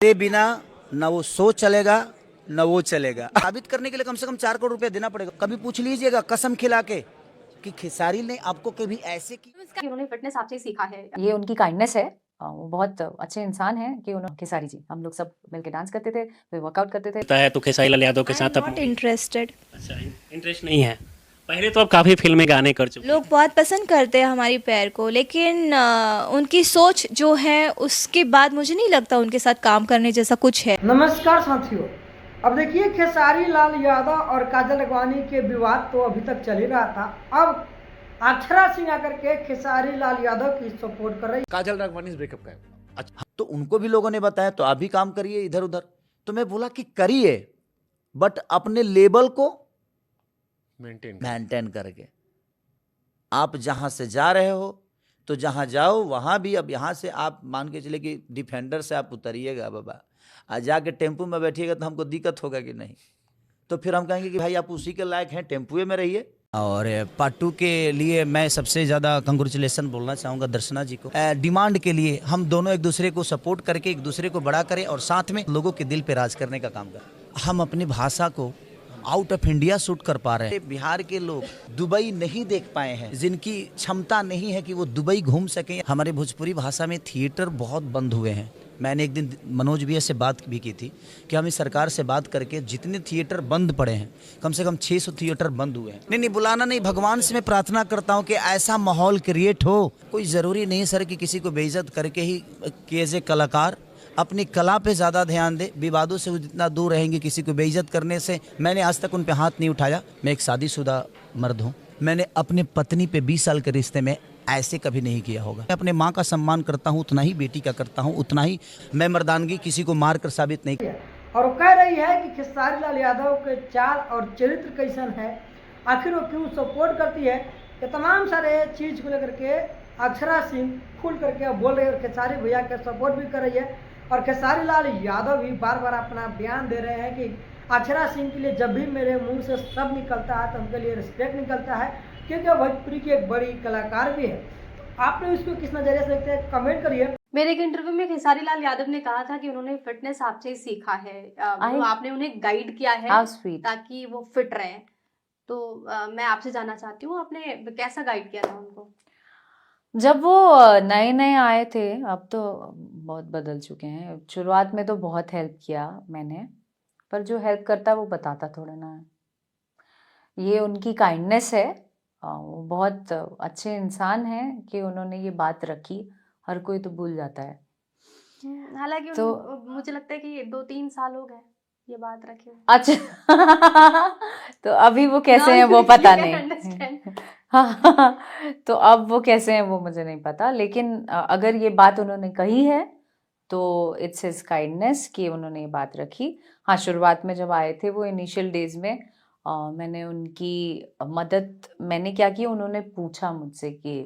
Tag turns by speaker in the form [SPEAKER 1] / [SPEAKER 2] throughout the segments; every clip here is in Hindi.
[SPEAKER 1] तेरे बिना न वो शो चलेगा न वो चलेगा। साबित करने के लिए कम से कम 4 करोड़ रुपया देना पड़ेगा। कभी पूछ लीजिएगा कसम खिला के कि खेसारी ने आपको कभी ऐसे की।
[SPEAKER 2] उन्होंने फिटनेस आपसे सीखा है, ये उनकी काइंडनेस है। वो बहुत अच्छे इंसान हैं कि उन्होंने खेसारी जी, हम लोग सब मिलके डांस करते थे, फिर वर्कआउट करते थे।
[SPEAKER 3] है तो खेसारी लाल यादव के साथ
[SPEAKER 4] नॉट इंटरेस्टेड।
[SPEAKER 3] अच्छा, इंटरेस्ट नहीं है। पहले तो आप काफी फिल्में गाने कर चुके
[SPEAKER 4] लोग बहुत पसंद करते हैं हमारी पैर को, लेकिन उनकी सोच जो है उसके बाद मुझे नहीं लगता उनके साथ काम करने जैसा कुछ है।
[SPEAKER 5] नमस्कार साथियों, अब देखिए खेसारी लाल यादव और काजल अगवानी के विवाद तो अभी तक चल ही रहा था। अब अक्षरा सिंह आकर के खेसारी लाल यादव की सपोर्ट कर रही।
[SPEAKER 1] काजल राघवानी ब्रेकअप का है। अच्छा, तो उनको भी लोगों ने बताया तो आप भी काम करिए इधर उधर। तो मैं बोला कि करिए, बट अपने लेवल को मेंटेन करके। आप जहां से जा रहे हो तो जहां जाओ वहां भी, अब यहां से आप मान के चले कि डिफेंडर से आप उतरिएगा बाबा, आज जाके टेम्पू में बैठिएगा तो हमको दिक्कत होगा कि नहीं, तो फिर हम कहेंगे कि भाई आप उसी के लायक हैं, टेम्पुए में रहिए। और पार्ट 2 के लिए मैं सबसे ज़्यादा कंग्रेचुलेसन बोलना चाहूँगा दर्शना जी को। डिमांड के लिए हम दोनों एक दूसरे को सपोर्ट करके एक दूसरे को बड़ा करें और साथ में लोगों के दिल पे राज करने का काम करें। हम अपनी भाषा को आउट ऑफ इंडिया शूट कर पा रहे हैं। बिहार के लोग दुबई नहीं देख पाए हैं, जिनकी क्षमता नहीं है कि वो दुबई घूम सकें। हमारे भोजपुरी भाषा में थिएटर बहुत बंद हुए हैं। मैंने एक दिन मनोज भैया से बात भी की थी कि हम इस सरकार से बात करके जितने थिएटर बंद पड़े हैं, कम से कम 600 थिएटर बंद हुए हैं। नहीं बुलाना नहीं, भगवान से मैं प्रार्थना करता हूँ कि ऐसा माहौल क्रिएट हो। कोई ज़रूरी नहीं सर कि किसी को बेइज्जत करके ही एज ए कलाकार अपनी कला पे ज़्यादा ध्यान दे। विवादों से वो जितना दूर रहेंगे, किसी को बेइज्जत करने से। मैंने आज तक उन पे हाथ नहीं उठाया। मैं एक शादीशुदा मर्द हूँ। मैंने अपने पत्नी पे 20 साल के रिश्ते में ऐसे कभी नहीं किया होगा। मैं अपने माँ का सम्मान करता हूँ, उतना ही बेटी का करता हूँ, उतना ही मैं मर्दानगी किसी को मार कर साबित नहीं किया।
[SPEAKER 5] और वो कह रही है कि खेसारी लाल यादव के चाल और चरित्र कैसन है, आखिर वो क्यों सपोर्ट करती है, कि तमाम सारे चीज़ को लेकर के अक्षरा सिंह खुल करके बोल रही है और खेसारी भैया के सपोर्ट भी कर रही है। और खेसारी लाल यादव भी बार बार अपना बयान दे रहे हैं कि अक्षरा सिंह के लिए जब भी मेरे मुंह से शब्द निकलता है तो उनके लिए रिस्पेक्ट निकलता है, क्योंकि भोजपुरी की एक बड़ी कलाकार भी है। तो आप लोग इसको किस नजरिए से देखते हैं, कमेंट करिए।
[SPEAKER 2] मेरे एक इंटरव्यू में खेसारी लाल यादव ने कहा था कि उन्होंने फिटनेस आपसे ही सीखा है, आपने उन्हें गाइड किया है ताकि वो फिट रहे। तो मैं आपसे जानना चाहती हूँ, आपने कैसा गाइड किया था उनको?
[SPEAKER 6] जब वो नए नए आए थे, अब तो बहुत बदल चुके हैं। शुरुआत में तो बहुत हेल्प किया मैंने, पर जो हेल्प करता वो बताता थोड़ा ना है। ये उनकी काइंडनेस है। वो बहुत अच्छे इंसान हैं कि उन्होंने ये बात रखी। हर कोई तो भूल जाता है।
[SPEAKER 2] हालांकि
[SPEAKER 6] तो
[SPEAKER 2] मुझे लगता है कि 2-3 साल हो गए ये बात रखे।
[SPEAKER 6] अच्छा तो अभी वो कैसे हैं वो पता नहीं। हाँ, तो अब वो कैसे हैं वो मुझे नहीं पता, लेकिन अगर ये बात उन्होंने कही है तो इट्स हिज काइंडनेस कि उन्होंने ये बात रखी। हाँ, शुरुआत में जब आए थे वो इनिशियल डेज में मैंने उनकी मदद मैंने क्या की, उन्होंने पूछा मुझसे कि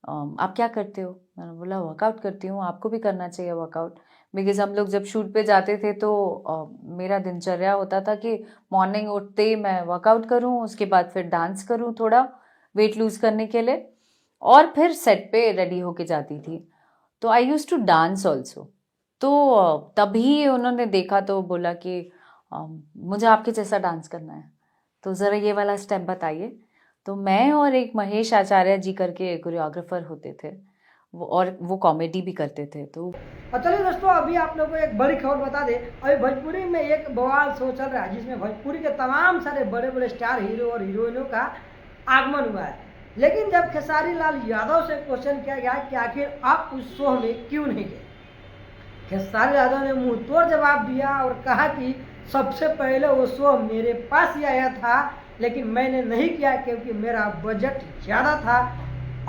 [SPEAKER 6] आप क्या करते हो। मैंने बोला वर्कआउट करती हूँ, आपको भी करना चाहिए वर्कआउट। बिकॉज हम लोग जब शूट पे जाते थे तो मेरा दिनचर्या होता था कि मॉर्निंग उठते ही मैं वर्कआउट करूँ, उसके बाद फिर डांस करूँ थोड़ा वेट लूज करने के लिए, और फिर सेट पे रेडी होके जाती थी। तो आई यूज टू डांस ऑल्सो। तो तभी उन्होंने देखा तो बोला कि मुझे आपके जैसा डांस करना है, तो ज़रा ये वाला स्टेप बताइए। तो मैं और एक महेश आचार्य जी करके कोरियोग्राफर होते थे, वो कॉमेडी भी करते थे। तो
[SPEAKER 5] चलिए दोस्तों, अभी आप लोगों को एक बड़ी खबर बता दें। अभी भोजपुरी में एक बवाल शो चल रहा है जिसमें भोजपुरी के तमाम सारे बड़े बड़े स्टार हीरो और हीरोइनों का आगमन हुआ है। लेकिन जब खेसारी लाल यादव से क्वेश्चन किया गया कि आखिर आप उस शो में क्यों नहीं गए, खेसारी यादव ने मुंह तोड़ जवाब दिया और कहा कि सबसे पहले वो शो मेरे पास ही आया था, लेकिन मैंने नहीं किया क्योंकि मेरा बजट ज़्यादा था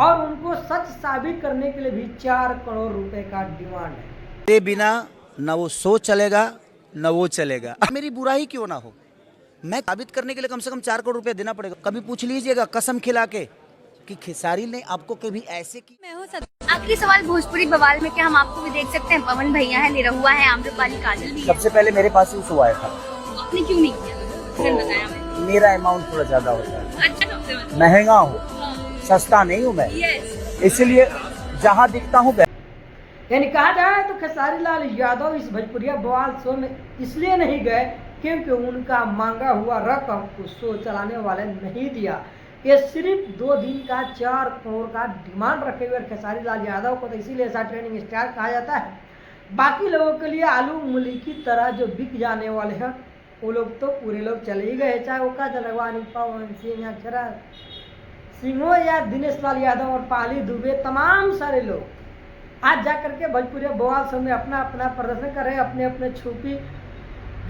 [SPEAKER 5] और उनको सच साबित करने के लिए भी 4 करोड़ रुपए का डिमांड है।
[SPEAKER 1] तेरे बिना न वो शो चलेगा न वो चलेगा। मेरी बुराई क्यों ना हो, मैं साबित करने के लिए कम से कम 4 करोड़ रुपया देना पड़ेगा। कभी पूछ लीजिएगा कसम खिला के कि खेसारी ने आपको कभी ऐसे की।
[SPEAKER 7] मैं हूँ आखिरी सवाल भोजपुरी बवाल में, क्या हम आपको भी देख सकते हैं? पवन भैया है, निरहुआ है, आम्रपाली, काजल भी है।
[SPEAKER 1] सबसे पहले मेरे पास ही शो आया था।
[SPEAKER 7] आपने क्यों नहीं किया? फिर बताया हमें।
[SPEAKER 1] मेरा अमाउंट थोड़ा ज्यादा होता है,
[SPEAKER 7] अच्छा
[SPEAKER 1] महंगा हूँ, सस्ता नहीं हूँ मैं, इसलिए जहाँ दिखता हूँ।
[SPEAKER 5] यानी कहा जाए तो खेसारी लाल यादव इस भोजपुरिया बवाल शो में इसलिए नहीं गए क्योंकि उनका मांगा हुआ रकम उस शो चलाने वाले नहीं दिया। ये सिर्फ 2 दिन का 4 करोड़ का डिमांड रखे हुए खेसारी लाल यादव को तो इसीलिए ऐसा ट्रेंडिंग स्टार कहा जाता है। बाकी लोगों के लिए आलू मूली की तरह जो बिक जाने वाले हैं वो लोग तो पूरे लोग चले ही गए, चाहे वो काजल अगवानी, पवन सिंह, अक्षरा सिंह या दिनेश लाल यादव और पाली दुबे, तमाम सारे लोग आज जा करके भोजपुरी बवाल शो में अपना अपना प्रदर्शन कर रहे हैं, अपने अपने छुपी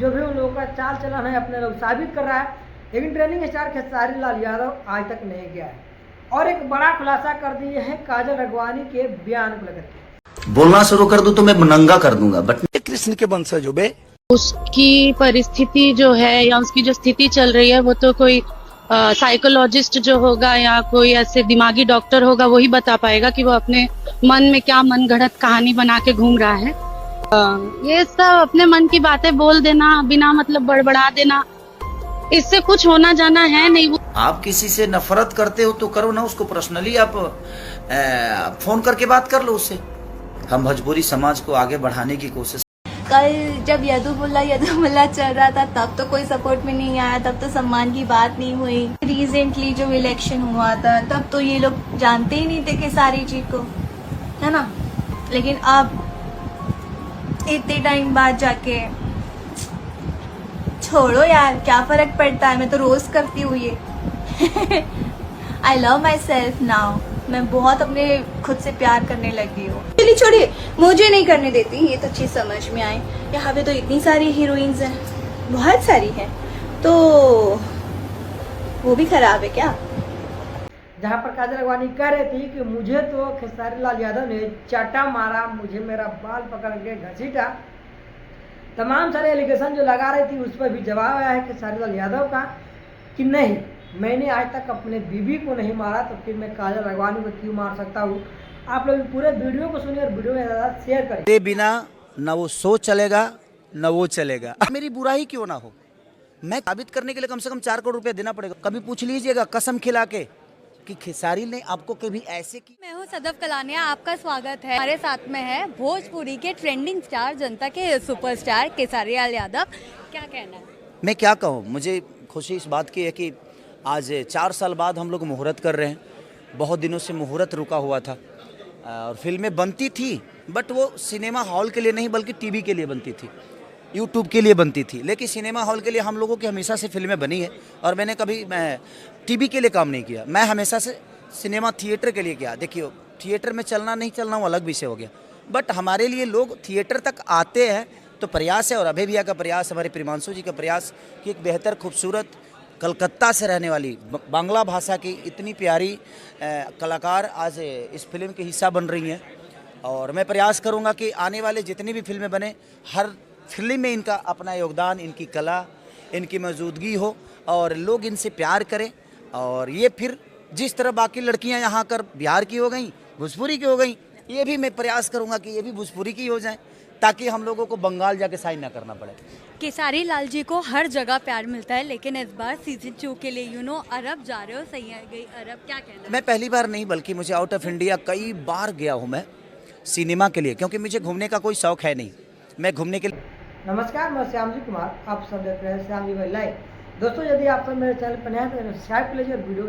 [SPEAKER 5] जो भी उन लोगों का चाल चलन है अपने लोग साबित कर रहा है। लेकिन ट्रेंडिंग स्टार खेसारी लाल यादव आज तक नहीं गया है और एक बड़ा खुलासा कर दिए है काजल अगवानी के बयान को लेकर के।
[SPEAKER 1] बोलना शुरू कर दूं तो मैं नंगा कर दूंगा, बट
[SPEAKER 8] कृष्ण के वंशज हो बे।
[SPEAKER 9] उसकी परिस्थिति जो है या उसकी जो स्थिति चल रही है वो तो कोई साइकोलॉजिस्ट जो होगा या कोई ऐसे दिमागी डॉक्टर होगा वही बता पाएगा कि वो अपने मन में क्या मनगढ़ंत कहानी बना के घूम रहा है। ये सब अपने मन की बातें बोल देना, बिना मतलब बड़बड़ा देना, इससे कुछ होना जाना है नहीं।
[SPEAKER 1] आप किसी से नफरत करते हो तो करो ना, उसको पर्सनली आप फोन करके बात कर लो उससे। हम भोजपुरी समाज को आगे बढ़ाने की कोशिश।
[SPEAKER 4] कल जब यदुमुल्ला चल रहा था तब तो कोई सपोर्ट में नहीं आया, तब तो सम्मान की बात नहीं हुई। रिसेंटली जो इलेक्शन हुआ था तब तो ये लोग जानते ही नहीं थे कि सारी चीज को, है ना। लेकिन अब इतने टाइम बाद जाके छोड़ो यार, क्या फर्क पड़ता है, मैं तो रोज करती हूँ ये। I love my self now, मैं बहुत अपने खुद से प्यार करने लगी हूँ। चलिए छोड़िए, मुझे नहीं करने देती, ये तो चीज समझ में आए। यहाँ पे तो इतनी सारी हीरोइंस हैं, बहुत सारी हैं, तो वो भी खराब है क्या।
[SPEAKER 5] जहाँ पर काजल अगवानी कह रही थी कि मुझे तो खेसारी लाल यादव ने चाटा मारा, मुझे मेरा बाल पकड़ के घसीटा, तमाम सारे एलिगेशन जो लगा रही थी उस पर भी जवाब आया है खेसारी लाल यादव का कि नहीं, मैंने आज तक अपने बीवी को नहीं मारा, तो फिर मैं काजल अगवानी को क्यों मार सकता हूँ। आप लोग पूरे वीडियो को सुनिए और वीडियो में ज़्यादा शेयर करें।
[SPEAKER 1] मेरे बिना न वो शो चलेगा न वो चलेगा। मेरी बुराई क्यों ना हो, मैं साबित करने के लिए कम से कम 4 करोड़ रुपया देना पड़ेगा। कभी पूछ लीजिएगा कसम खिला के कि खेसारी ने आपको कभी ऐसे की।
[SPEAKER 10] मैं हूँ सदफ कलानिया, आपका स्वागत है। हमारे साथ में है भोजपुरी के ट्रेंडिंग स्टार, जनता के सुपरस्टार खेसारी लाल यादव। क्या कहना है?
[SPEAKER 1] मैं क्या कहूँ, मुझे खुशी इस बात की है कि आज 4 साल बाद हम लोग मुहूर्त कर रहे हैं। बहुत दिनों से मुहूर्त रुका हुआ था और फिल्में बनती थी, बट वो सिनेमा हॉल के लिए नहीं बल्कि टीवी के लिए बनती थी, यूट्यूब के लिए बनती थी। लेकिन सिनेमा हॉल के लिए हम लोगों की हमेशा से फिल्में बनी है और मैंने कभी टीवी के लिए काम नहीं किया। मैं हमेशा से सिनेमा थिएटर के लिए किया। देखिए, थिएटर में चलना नहीं चलना वो अलग विषय हो गया, बट हमारे लिए लोग थिएटर तक आते हैं तो प्रयास है। और अभय भैया का प्रयास, हमारे प्रिमांशु जी का प्रयास कि एक बेहतर खूबसूरत कलकत्ता से रहने वाली बांग्ला भाषा की इतनी प्यारी कलाकार आज इस फिल्म के हिस्सा बन रही हैं। और मैं प्रयास करूंगा कि आने वाले जितनी भी फिल्में बने, हर फिल्म में इनका अपना योगदान, इनकी कला, इनकी मौजूदगी हो और लोग इनसे प्यार करें। और ये फिर जिस तरह बाकी लड़कियां यहाँ कर बिहार की हो गई, भोजपुरी की हो गई, ये भी मैं प्रयास करूंगा कि ये भी भोजपुरी की हो जाएं, ताकि हम लोगों को बंगाल जाके साइन ना करना पड़े।
[SPEAKER 10] खेसारी लाल जी को हर जगह प्यार मिलता है, लेकिन इस बार सीजन 2 के लिए अरब जा रहे हो, सही है गई अरब, क्या कहना?
[SPEAKER 1] मैं पहली बार नहीं बल्कि मुझे आउट ऑफ इंडिया कई बार गया हूँ मैं सिनेमा के लिए, क्योंकि मुझे घूमने का कोई शौक है नहीं। मैं घूमने के लिए।
[SPEAKER 5] नमस्कार, मैं श्यामजी कुमार, आप सब देख रहे हैं श्यामजी भाई लाइव। दोस्तों, यदि आप सब मेरे चैनल पर नए हैं तो सब्सक्राइब कर लीजिए और वीडियो